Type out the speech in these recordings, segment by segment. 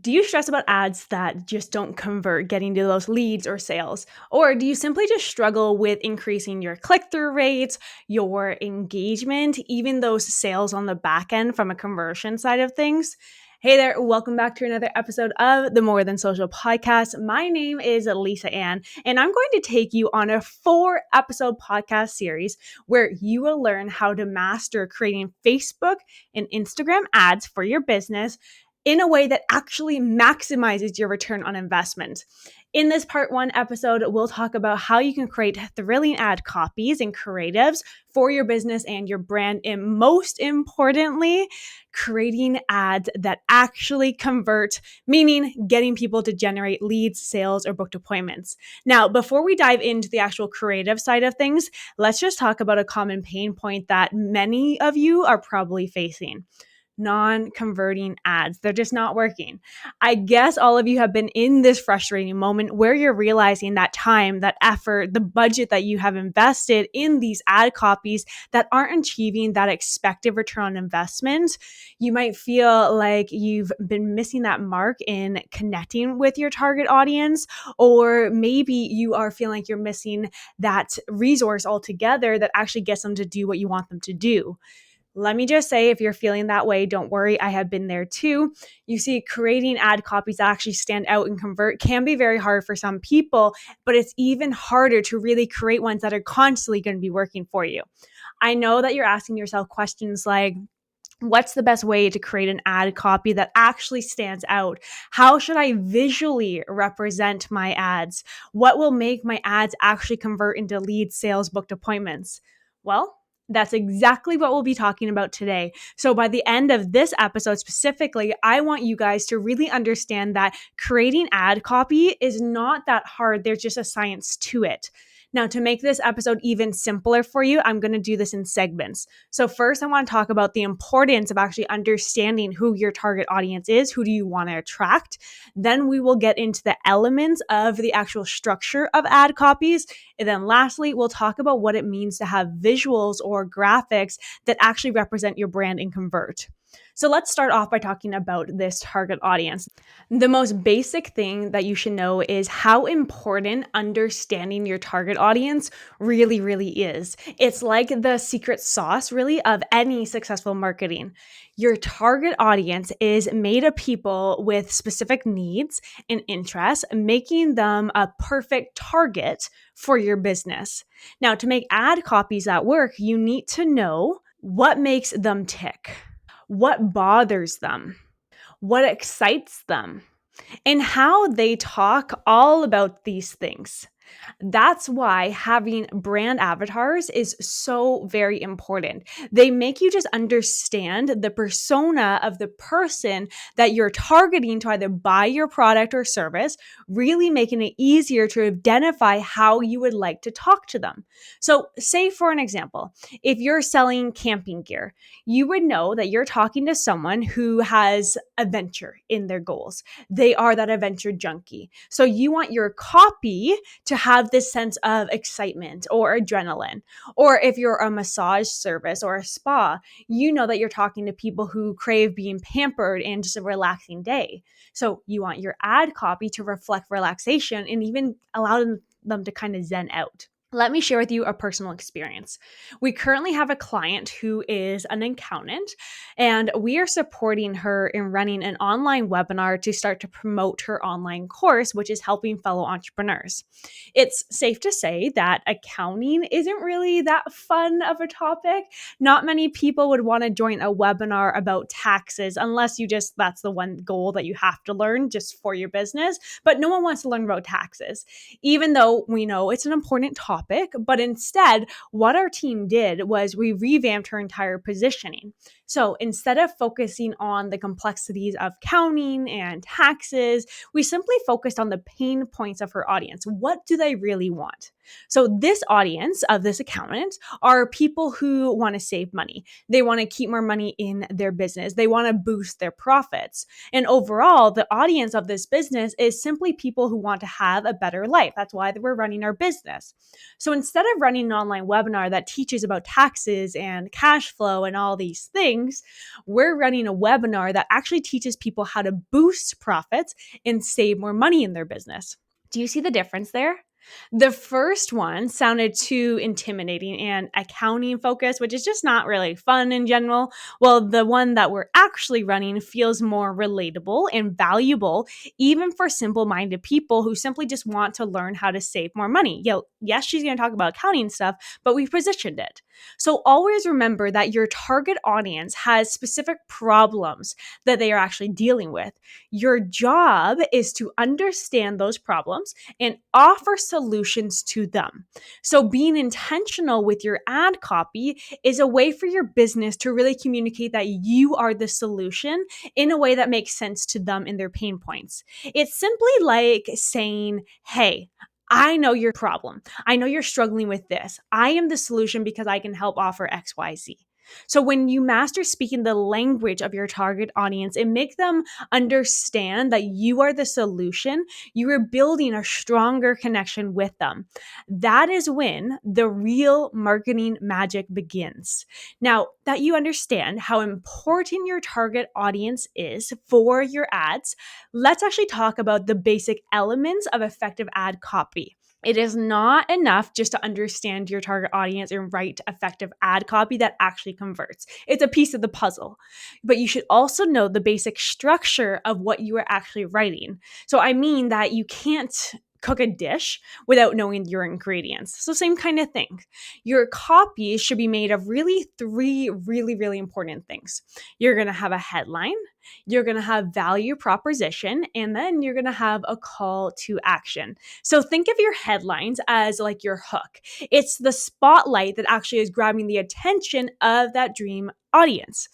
Do you stress about ads that just don't convert, getting to those leads or sales? Or do you simply just struggle with increasing your click-through rates, your engagement, even those sales on the back end from a conversion side of things? Hey there, welcome back to another episode of the More Than Social podcast. My name is Lisa Ann, and I'm going to take you on a 4-episode podcast series where you will learn how to master creating Facebook and Instagram ads for your business in a way that actually maximizes your return on investment. In this part 1 episode, we'll talk about how you can create thrilling ad copies and creatives for your business and your brand, and most importantly, creating ads that actually convert, meaning getting people to generate leads, sales, or booked appointments. Now, before we dive into the actual creative side of things, let's just talk about a common pain point that many of you are probably facing. Non-converting ads. They're just not working. I guess all of you have been in this frustrating moment where you're realizing that time, that effort, the budget that you have invested in these ad copies that aren't achieving that expected return on investment. You might feel like you've been missing that mark in connecting with your target audience, or maybe you are feeling like you're missing that resource altogether that actually gets them to do what you want them to do. Let me just say, if you're feeling that way, don't worry. I have been there too. You see, creating ad copies that actually stand out and convert can be very hard for some people, but it's even harder to really create ones that are constantly going to be working for you. I know that you're asking yourself questions like, what's the best way to create an ad copy that actually stands out? How should I visually represent my ads? What will make my ads actually convert into leads, sales, booked appointments? Well, that's exactly what we'll be talking about today. So by the end of this episode specifically, I want you guys to really understand that creating ad copy is not that hard. There's just a science to it. Now, to make this episode even simpler for you, I'm going to do this in segments. So first, I want to talk about the importance of actually understanding who your target audience is. Who do you want to attract? Then we will get into the elements of the actual structure of ad copies. And then lastly, we'll talk about what it means to have visuals or graphics that actually represent your brand and convert. So let's start off by talking about this target audience. The most basic thing that you should know is how important understanding your target audience really, really is. It's like the secret sauce, really, of any successful marketing. Your target audience is made of people with specific needs and interests, making them a perfect target for your business. Now, to make ad copies that work, you need to know what makes them tick. What bothers them, what excites them, and how they talk all about these things. That's why having brand avatars is so very important. They make you just understand the persona of the person that you're targeting to either buy your product or service, really making it easier to identify how you would like to talk to them. So say for an example, if you're selling camping gear, you would know that you're talking to someone who has adventure in their goals. They are that adventure junkie. So you want your copy to have this sense of excitement or adrenaline. Or if you're a massage service or a spa, you know that you're talking to people who crave being pampered and just a relaxing day. So you want your ad copy to reflect relaxation and even allow them to kind of zen out. Let me share with you a personal experience. We currently have a client who is an accountant, and we are supporting her in running an online webinar to start to promote her online course, which is helping fellow entrepreneurs. It's safe to say that accounting isn't really that fun of a topic. Not many people would want to join a webinar about taxes unless that's the one goal that you have to learn just for your business. But no one wants to learn about taxes, even though we know it's an important topic. But instead, what our team did was we revamped her entire positioning. So instead of focusing on the complexities of counting and taxes, we simply focused on the pain points of her audience. What do they really want? So this audience of this accountant are people who want to save money. They want to keep more money in their business. They want to boost their profits. And overall, the audience of this business is simply people who want to have a better life. That's why we're running our business. So instead of running an online webinar that teaches about taxes and cash flow and all these things, we're running a webinar that actually teaches people how to boost profits and save more money in their business. Do you see the difference there? The first one sounded too intimidating and accounting focused, which is just not really fun in general. Well, the one that we're actually running feels more relatable and valuable, even for simple minded people who simply just want to learn how to save more money. Yes, she's going to talk about accounting stuff, but we've positioned it. So always remember that your target audience has specific problems that they are actually dealing with. Your job is to understand those problems and offer solutions to them. So being intentional with your ad copy is a way for your business to really communicate that you are the solution in a way that makes sense to them and their pain points. It's simply like saying, hey, I know your problem. I know you're struggling with this. I am the solution because I can help offer XYZ. So when you master speaking the language of your target audience and make them understand that you are the solution, you are building a stronger connection with them. That is when the real marketing magic begins. Now, that you understand how important your target audience is for your ads, let's actually talk about the basic elements of effective ad copy. It is not enough just to understand your target audience and write effective ad copy that actually converts. It's a piece of the puzzle. But you should also know the basic structure of what you are actually writing. So I mean that you can't cook a dish without knowing your ingredients. So same kind of thing. Your copy should be made of really three really important things. You're going to have a headline, you're going to have value proposition, and then you're going to have a call to action. So think of your headlines as like your hook. It's the spotlight that actually is grabbing the attention of that dream audience.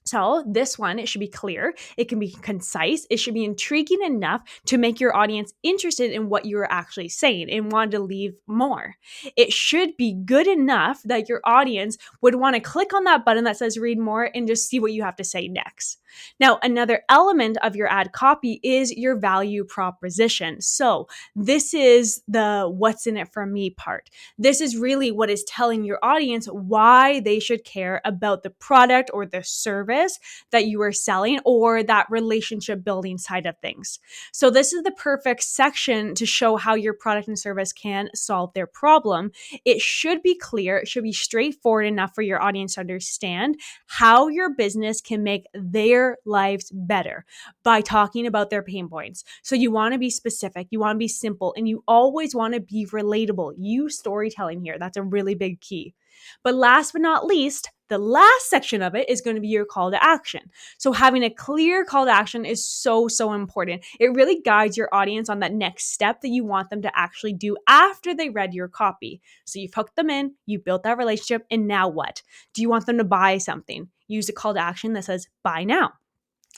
So this one, it should be clear, it can be concise, it should be intriguing enough to make your audience interested in what you're actually saying and want to leave more. It should be good enough that your audience would want to click on that button that says read more and just see what you have to say next. Now, another element of your ad copy is your value proposition. So this is the what's in it for me part. This is really what is telling your audience why they should care about the product or the service that you are selling or that relationship building side of things. So this is the perfect section to show how your product and service can solve their problem. It should be clear, it should be straightforward enough for your audience to understand how your business can make their lives better by talking about their pain points. So you want to be specific, you want to be simple, and you always want to be relatable. Use storytelling here. That's a really big key. But last but not least, the last section of it is going to be your call to action. So having a clear call to action is so important. It really guides your audience on that next step that you want them to actually do after they read your copy. So you've hooked them in, you built that relationship, and now what? Do you want them to buy something? Use a call to action that says buy now.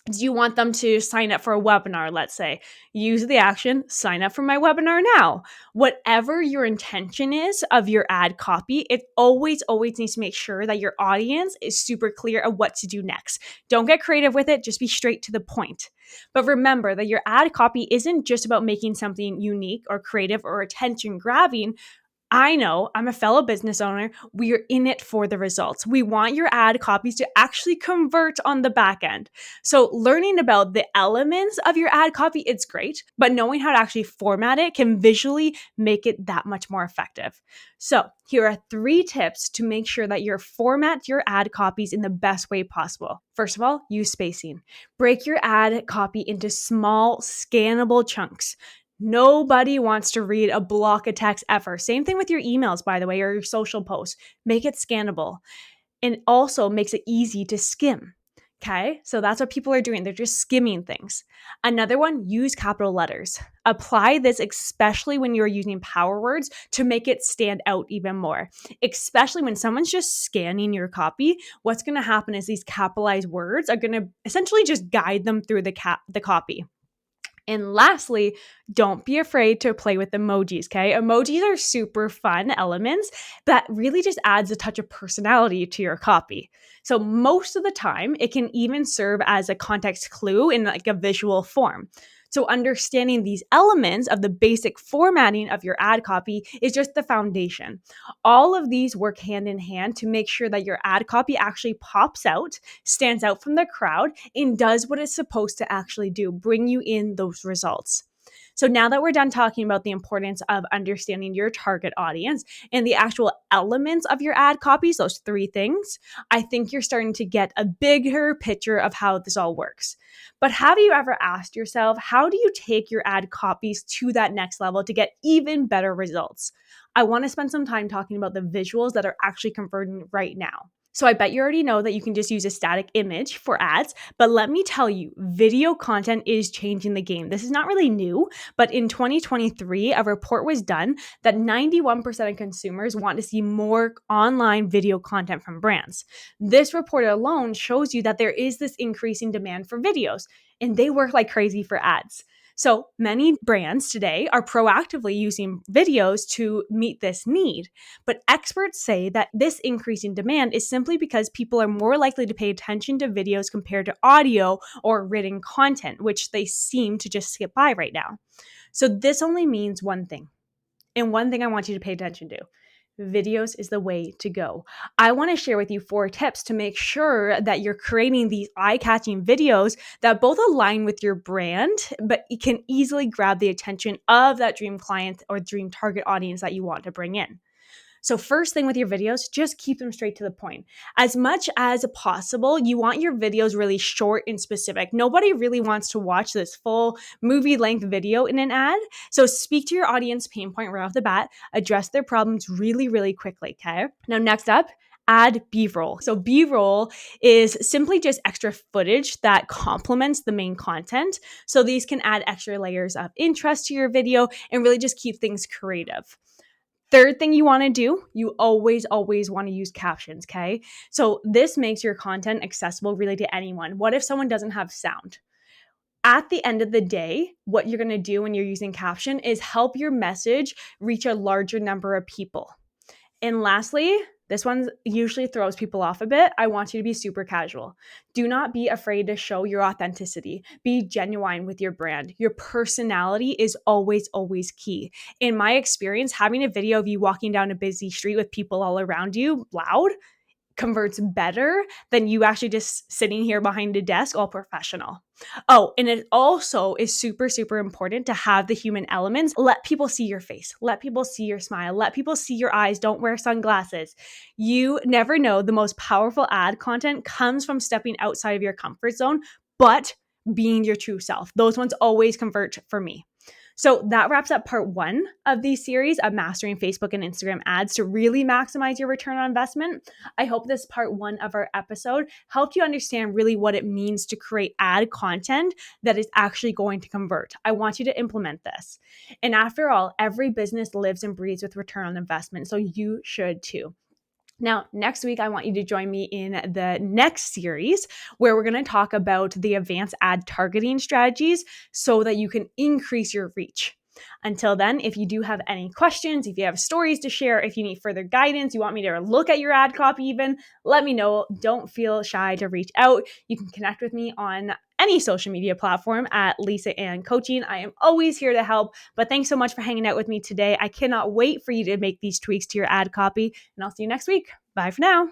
Do you want them to sign up for a webinar, let's say? Use the action, sign up for my webinar now. Whatever your intention is of your ad copy, it always needs to make sure that your audience is super clear of what to do next. Don't get creative with it, just be straight to the point. But remember that your ad copy isn't just about making something unique or creative or attention grabbing. I know, I'm a fellow business owner. We are in it for the results. We want your ad copies to actually convert on the back end. So learning about the elements of your ad copy, it's great, but knowing how to actually format it can visually make it that much more effective. So here are 3 tips to make sure that you format your ad copies in the best way possible. First of all, use spacing. Break your ad copy into small, scannable chunks. Nobody wants to read a block of text ever. Same thing with your emails, by the way, or your social posts. Make it scannable. And also makes it easy to skim. Okay, so that's what people are doing. They're just skimming things. Another one, use capital letters. Apply this especially when you're using power words to make it stand out even more. Especially when someone's just scanning your copy, what's going to happen is these capitalized words are going to essentially just guide them through the copy. And lastly, don't be afraid to play with emojis, okay? Emojis are super fun elements that really just adds a touch of personality to your copy. So most of the time, it can even serve as a context clue in like a visual form. So understanding these elements of the basic formatting of your ad copy is just the foundation. All of these work hand in hand to make sure that your ad copy actually pops out, stands out from the crowd, and does what it's supposed to actually do, bring you in those results. So now that we're done talking about the importance of understanding your target audience and the actual elements of your ad copies, those three things, I think you're starting to get a bigger picture of how this all works. But have you ever asked yourself, how do you take your ad copies to that next level to get even better results? I want to spend some time talking about the visuals that are actually converting right now. So I bet you already know that you can just use a static image for ads, but let me tell you, video content is changing the game. This is not really new, but in 2023, a report was done that 91% of consumers want to see more online video content from brands. This report alone shows you that there is this increasing demand for videos, and they work like crazy for ads. So many brands today are proactively using videos to meet this need. But experts say that this increase in demand is simply because people are more likely to pay attention to videos compared to audio or written content, which they seem to just skip by right now. So this only means one thing. And one thing I want you to pay attention to. Videos is the way to go. I want to share with you 4 tips to make sure that you're creating these eye-catching videos that both align with your brand, but it can easily grab the attention of that dream client or dream target audience that you want to bring in. So first thing with your videos, just keep them straight to the point. As much as possible, you want your videos really short and specific. Nobody really wants to watch this full movie-length video in an ad. So speak to your audience pain point right off the bat, address their problems really, really quickly, okay? Now next up, add B-roll. So B-roll is simply just extra footage that complements the main content. So these can add extra layers of interest to your video and really just keep things creative. Third thing you want to do, you always want to use captions, okay? So this makes your content accessible really to anyone. What if someone doesn't have sound? At the end of the day, what you're going to do when you're using caption is help your message reach a larger number of people. And lastly, this one usually throws people off a bit. I want you to be super casual. Do not be afraid to show your authenticity. Be genuine with your brand. Your personality is always key. In my experience, having a video of you walking down a busy street with people all around you loud converts better than you actually just sitting here behind a desk all professional. Oh, and it also is super important to have the human elements. Let people see your face. Let people see your smile. Let people see your eyes. Don't wear sunglasses. You never know. The most powerful ad content comes from stepping outside of your comfort zone, but being your true self. Those ones always convert for me. So that wraps up part 1 of the series of mastering Facebook and Instagram ads to really maximize your return on investment. I hope this part 1 of our episode helped you understand really what it means to create ad content that is actually going to convert. I want you to implement this. And after all, every business lives and breathes with return on investment, so you should too. Now, next week, I want you to join me in the next series where we're going to talk about the advanced ad targeting strategies so that you can increase your reach. Until then, if you do have any questions, if you have stories to share, if you need further guidance, you want me to look at your ad copy even, let me know. Don't feel shy to reach out. You can connect with me on any social media platform at Lisa Ann Coaching. I am always here to help, but thanks so much for hanging out with me today. I cannot wait for you to make these tweaks to your ad copy, and I'll see you next week. Bye for now.